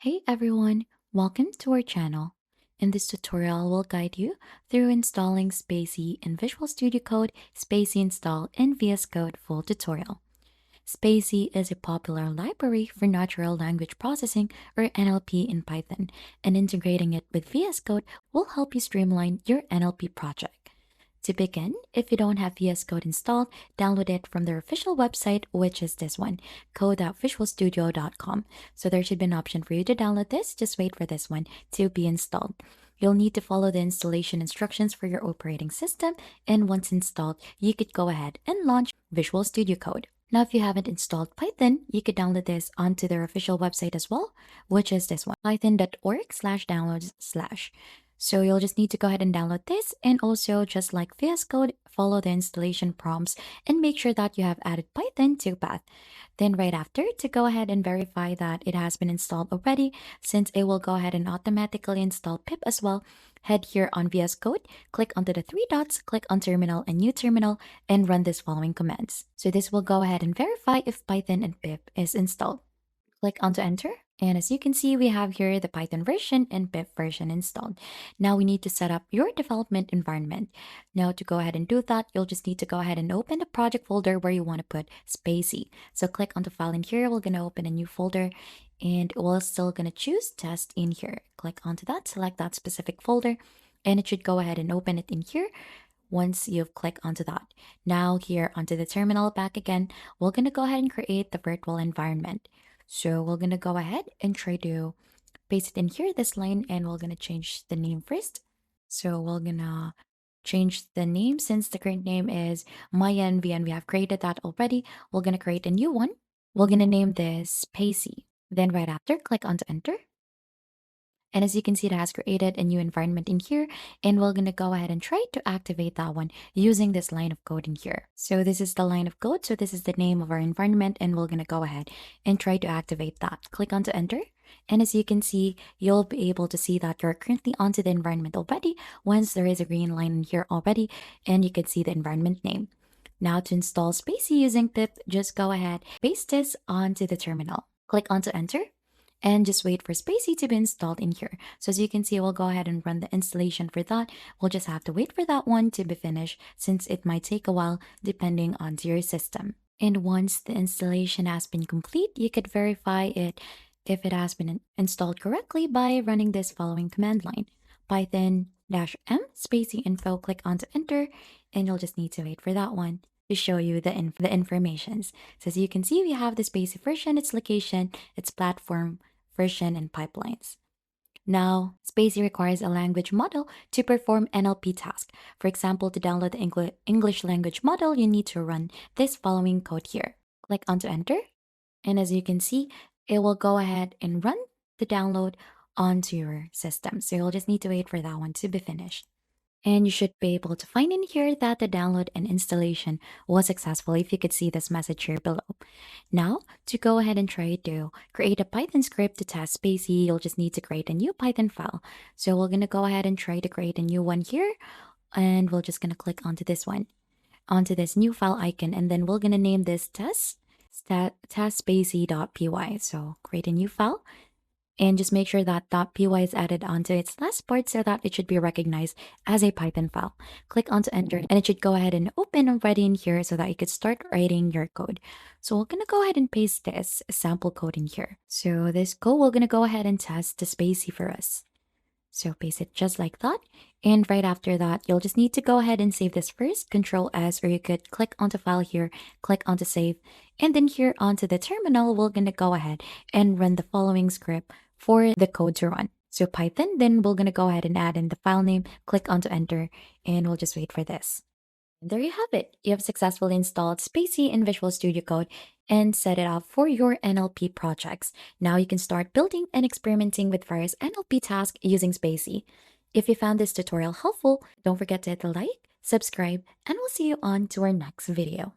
Hey everyone, welcome to our channel. In this tutorial, we'll guide you through installing SpaCy in Visual Studio Code, SpaCy install in VS Code full tutorial. SpaCy is a popular library for natural language processing or NLP in Python, and integrating it with VS Code will help you streamline your NLP project. To begin, if you don't have VS Code installed, download it from their official website, which is this one, code.visualstudio.com. So there should be an option for you to download this. Just wait for this one to be installed. You'll need to follow the installation instructions for your operating system, and once installed, you could go ahead and launch Visual Studio Code. Now, if you haven't installed Python, you could download this onto their official website as well, which is this one, python.org/downloads/. So you'll just need to go ahead and download this, and also just like VS Code, follow the installation prompts and make sure that you have added Python to path. Then right after, to go ahead and verify that it has been installed already, since it will go ahead and automatically install pip as well, head here on VS Code, click onto the three dots, click on terminal and new terminal, and run this following commands. So this will go ahead and verify if Python and pip is installed. Click onto enter. And as you can see, we have here the Python version and pip version installed. Now we need to set up your development environment. Now to go ahead and do that, you'll just need to go ahead and open the project folder where you want to put SpaCy. So click on the file in here. We're going to open a new folder, and we're still going to choose test in here. Click onto that, select that specific folder, and it should go ahead and open it in here once you've clicked onto that. Now here onto the terminal back again, we're going to go ahead and create the virtual environment. So we're going to go ahead and try to paste it in here, this line, and we're going to change the name first. So we're going to change the name since the current name is MyNV and we have created that already. We're going to create a new one. We're going to name this SpaCy. Then right after, click onto enter. And as you can see, it has created a new environment in here, and we're going to go ahead and try to activate that one using this line of code in here. So this is the line of code. So this is the name of our environment, and we're going to go ahead and try to activate that. Click onto enter. And as you can see, you'll be able to see that you're currently onto the environment already once there is a green line in here already, and you can see the environment name. Now to install SpaCy using pip, just go ahead, paste this onto the terminal. Click onto enter. And just wait for SpaCy to be installed in here. So as you can see, we'll go ahead and run the installation for that. We'll just have to wait for that one to be finished since it might take a while depending on your system. And once the installation has been complete, you could verify it if it has been installed correctly by running this following command line. Python-m SpaCy info, click onto enter, and you'll just need to wait for that one to show you the informations. So as you can see, we have the SpaCy version, its location, its platform, version, and pipelines. Now, SpaCy requires a language model to perform NLP tasks. For example, to download the English language model, you need to run this following code here. Click onto enter, and as you can see, it will go ahead and run the download onto your system. So you'll just need to wait for that one to be finished. And you should be able to find in here that the download and installation was successful if you could see this message here below. Now, to go ahead and try to create a Python script to test SpaCy, you'll just need to create a new Python file. So we're going to go ahead and try to create a new one here. And we're just going to click onto this one, onto this new file icon. And then we're going to name this testspacy.py. So create a new file. And just make sure that .py is added onto its last part so that it should be recognized as a Python file. Click onto enter, and it should go ahead and open already in here so that you could start writing your code. So we're going to go ahead and paste this sample code in here. So this code, we're going to go ahead and test the SpaCy for us. So paste it just like that. And right after that, you'll just need to go ahead and save this first, Control S, or you could click onto file here, click onto save. And then here onto the terminal, we're going to go ahead and run the following script for the code to run. So Python, then we're going to go ahead and add in the file name, click onto enter, and we'll just wait for this. And there you have it. You have successfully installed SpaCy in Visual Studio Code and set it up for your NLP projects. Now you can start building and experimenting with various NLP tasks using SpaCy. If you found this tutorial helpful, don't forget to hit the like, subscribe, and we'll see you on to our next video.